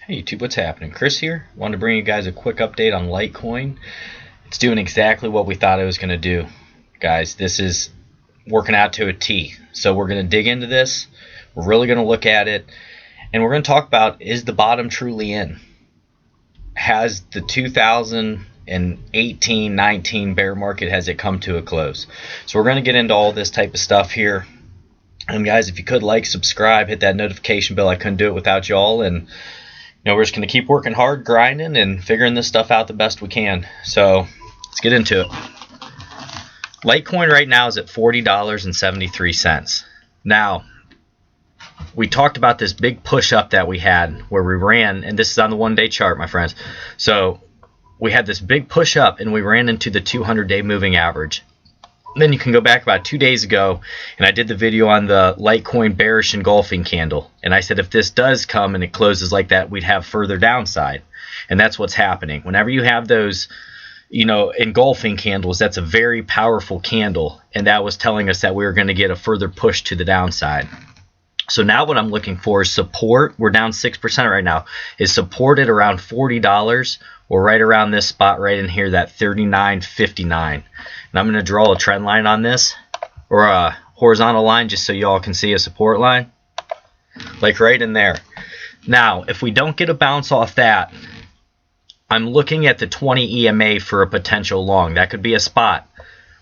Hey YouTube, what's happening? Chris here. Wanted to bring you guys a quick update on Litecoin. It's doing exactly what we thought it was going to do. Guys, this is working out to a T. So we're going to dig into this. We're really going to look at it. And we're going to talk about, is the bottom truly in? Has the 2018-19 bear market, has it come to a close? So we're going to get into all this type of stuff here. And guys, if you could like, subscribe, hit that notification bell. I couldn't do it without y'all. And we're just going to keep working hard, grinding, and figuring this stuff out the best we can. So let's get into it. Litecoin right now is at $40.73. Now, we talked about this big push up that we had where we ran, and this is on the one-day chart, my friends. So we had this big push up, and we ran into the 200-day moving average. Then you can go back about 2 days ago, and I did the video on the Litecoin bearish engulfing candle. And I said if this does come and it closes like that, we'd have further downside. And that's what's happening. Whenever you have those, engulfing candles, that's a very powerful candle. And that was telling us that we were going to get a further push to the downside. So now what I'm looking for is support. We're down 6% right now. Is supported around $40 or right around this spot right in here, that $39.59. And I'm going to draw a trend line on this, or a horizontal line, just so you all can see a support line, like right in there. Now, if we don't get a bounce off that, I'm looking at the 20 EMA for a potential long. That could be a spot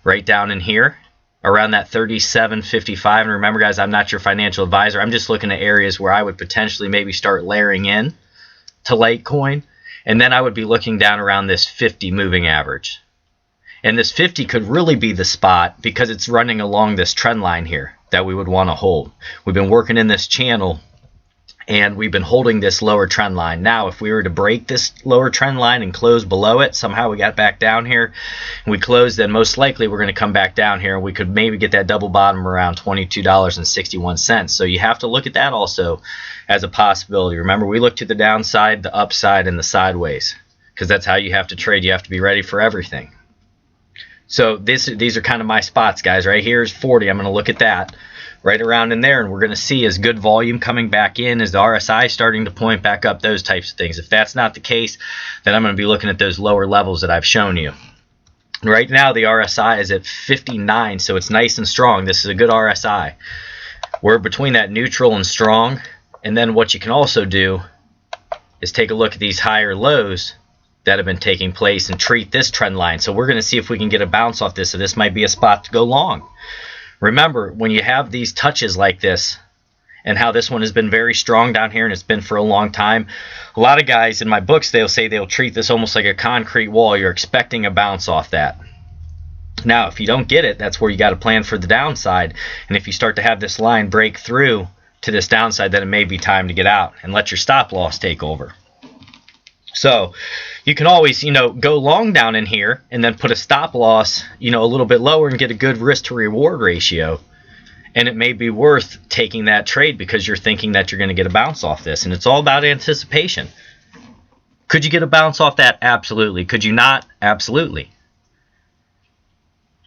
right down in here, around that 37.55. And remember, guys, I'm not your financial advisor. I'm just looking at areas where I would potentially maybe start layering in to Litecoin. And then I would be looking down around this 50 moving average. And this 50 could really be the spot because it's running along this trend line here that we would want to hold. We've been working in this channel and we've been holding this lower trend line. Now, if we were to break this lower trend line and close below it, somehow we got back down here and we closed, then most likely we're going to come back down here and we could maybe get that double bottom around $22.61. So you have to look at that also as a possibility. Remember, we look to the downside, the upside, and the sideways, because that's how you have to trade. You have to be ready for everything. So these are kind of my spots, guys. Right here is 40. I'm going to look at that right around in there, and we're going to see is good volume coming back in, is the RSI starting to point back up, those types of things. If that's not the case, then I'm going to be looking at those lower levels that I've shown you. Right now, the RSI is at 59, so it's nice and strong. This is a good RSI. We're between that neutral and strong. And then what you can also do is take a look at these higher lows that have been taking place and treat this trend line. So we're going to see if we can get a bounce off this. So this might be a spot to go long. Remember, when you have these touches like this, and how this one has been very strong down here and it's been for a long time, a lot of guys in my books, they'll say they'll treat this almost like a concrete wall. You're expecting a bounce off that. Now, if you don't get it, that's where you got to plan for the downside. And if you start to have this line break through to this downside, then it may be time to get out and let your stop loss take over. So you can always, go long down in here and then put a stop loss, a little bit lower and get a good risk to reward ratio. And it may be worth taking that trade because you're thinking that you're going to get a bounce off this. And it's all about anticipation. Could you get a bounce off that? Absolutely. Could you not? Absolutely.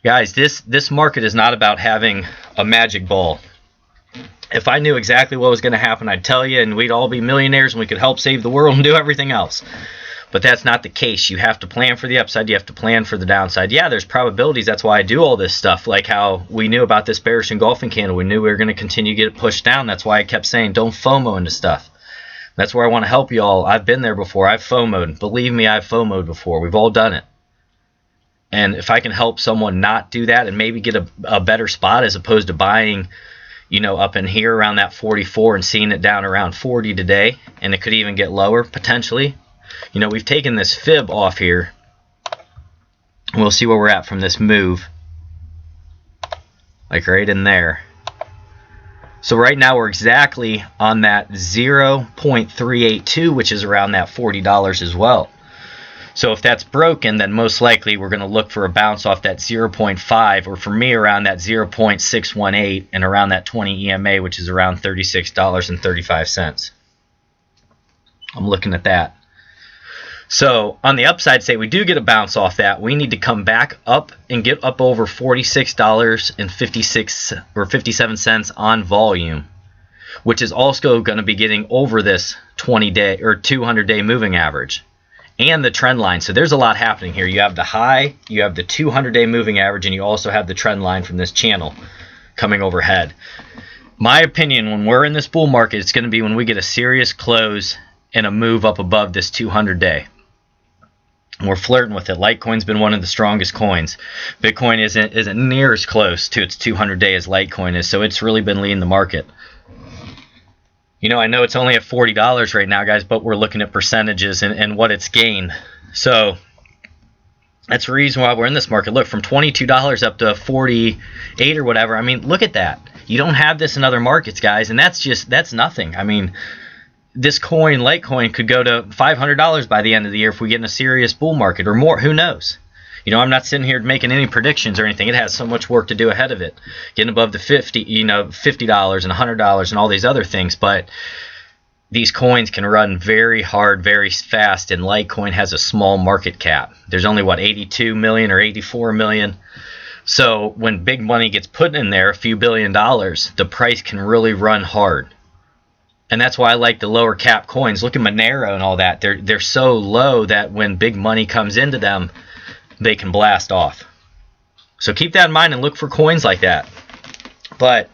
Guys, this market is not about having a magic ball. If I knew exactly what was going to happen, I'd tell you, and we'd all be millionaires and we could help save the world and do everything else. But that's not the case. You have to plan for the upside. You have to plan for the downside. Yeah, there's probabilities. That's why I do all this stuff, like how we knew about this bearish engulfing candle. We knew we were going to continue to get it pushed down. That's why I kept saying don't FOMO into stuff. That's where I want to help you all. I've been there before. I've FOMO'd. Believe me, I've FOMO'd before. We've all done it. And if I can help someone not do that and maybe get a better spot as opposed to buying up in here around that 44 and seeing it down around 40 today, and it could even get lower potentially. We've taken this fib off here. We'll see where we're at from this move, like right in there. So right now we're exactly on that 0.382, which is around that $40 as well. So if that's broken, then most likely we're going to look for a bounce off that 0.5, or for me around that 0.618 and around that 20 EMA, which is around $36.35. I'm looking at that. So on the upside, say we do get a bounce off that, we need to come back up and get up over $46.56 or 57 cents on volume which is also going to be getting over this 20-day or 200-day moving average and the trend line. So there's a lot happening here. You have the high, you have the 200-day moving average, and you also have the trend line from this channel coming overhead. My opinion, when we're in this bull market, it's going to be when we get a serious close and a move up above this 200-day. We're flirting with it. Litecoin's been one of the strongest coins. Bitcoin isn't near as close to its 200-day as Litecoin is, so it's really been leading the market. You know, I know it's only at $40 right now, guys, but we're looking at percentages and what it's gained. So that's the reason why we're in this market. Look, from $22 up to 48 or whatever. I mean, look at that. You don't have this in other markets, guys, and that's nothing. I mean, this coin, Litecoin, could go to $500 by the end of the year if we get in a serious bull market or more. Who knows? You know, I'm not sitting here making any predictions or anything. It has so much work to do ahead of it, getting above the $50 and $100 and all these other things. But these coins can run very hard, very fast, and Litecoin has a small market cap. There's only, what, 82 million or 84 million? So when big money gets put in there, a few $1 billion, the price can really run hard. And that's why I like the lower cap coins. Look at Monero and all that. They're so low that when big money comes into them, they can blast off. So keep that in mind and look for coins like that. But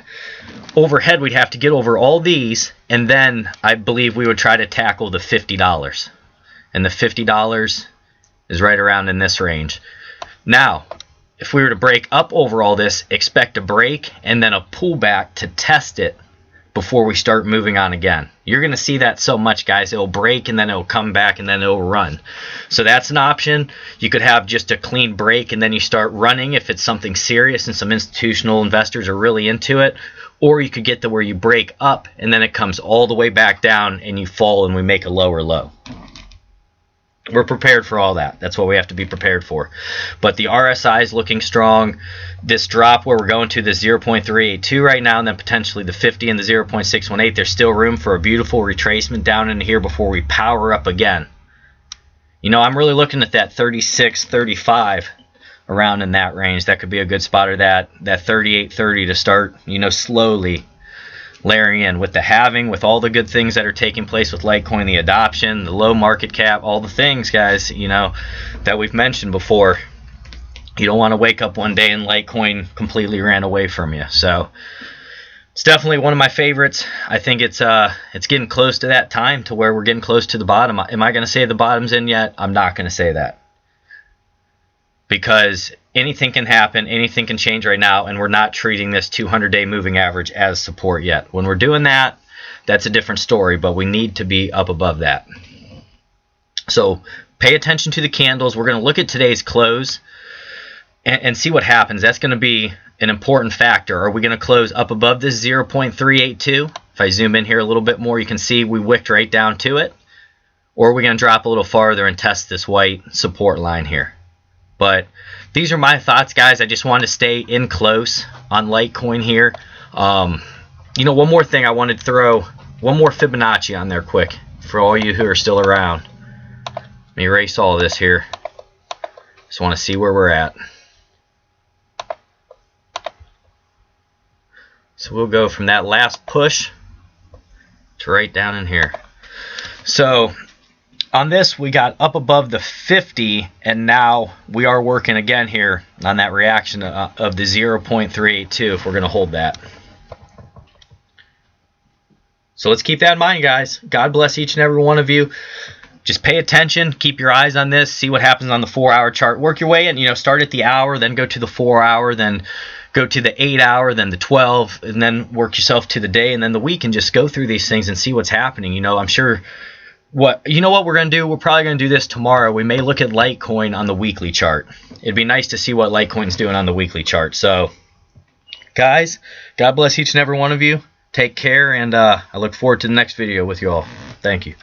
overhead, we'd have to get over all these, and then I believe we would try to tackle the $50. And the $50 is right around in this range. Now, if we were to break up over all this, expect a break and then a pullback to test it before we start moving on again. You're going to see that so much, guys. It'll break and then it'll come back and then it'll run. So that's an option. You could have just a clean break and then you start running if it's something serious and some institutional investors are really into it. Or you could get to where you break up and then it comes all the way back down and you fall and we make a lower low. We're prepared for all that. That's what we have to be prepared for. But the RSI is looking strong. This drop where we're going to the 0.382 right now, and then potentially the 50 and the 0.618, there's still room for a beautiful retracement down in here before we power up again. You know, I'm really looking at that 36, 35 around in that range. That could be a good spot, or that 38.30 to start, you know, slowly layering in with the halving, with all the good things that are taking place with Litecoin, the adoption, the low market cap, all the things, guys, you know, that we've mentioned before. You don't want to wake up one day and Litecoin completely ran away from you. So it's definitely one of my favorites. I think it's getting close to that time to where we're getting close to the bottom. Am I going to say the bottom's in yet? I'm not going to say that, because anything can happen, anything can change right now, and we're not treating this 200-day moving average as support yet. When we're doing that, that's a different story, but we need to be up above that. So pay attention to the candles. We're going to look at today's close and see what happens. That's going to be an important factor. Are we going to close up above this 0.382? If I zoom in here a little bit more, you can see we wicked right down to it. Or are we going to drop a little farther and test this white support line here? But these are my thoughts, guys. I just wanted to stay in close on Litecoin here. You know, one more thing I wanted to throw, one more Fibonacci on there quick for all you who are still around. Let me erase all of this here. Just want to see where we're at. So we'll go from that last push to right down in here. So on this, we got up above the 50, and now we are working again here on that reaction of the 0.382 if we're going to hold that. So let's keep that in mind, guys. God bless each and every one of you. Just pay attention, keep your eyes on this, see what happens on the 4-hour chart. Work your way in, you know, start at the hour, then go to the 4-hour, then go to the 8-hour, then the 12, and then work yourself to the day and then the week, and just go through these things and see what's happening. You know, I'm sure what we're going to do, we're probably going to do this tomorrow. We may look at Litecoin on the weekly chart. It'd be nice to see what Litecoin's doing on the weekly chart. So, guys, God bless each and every one of you. Take care, and I look forward to the next video with you all. Thank you.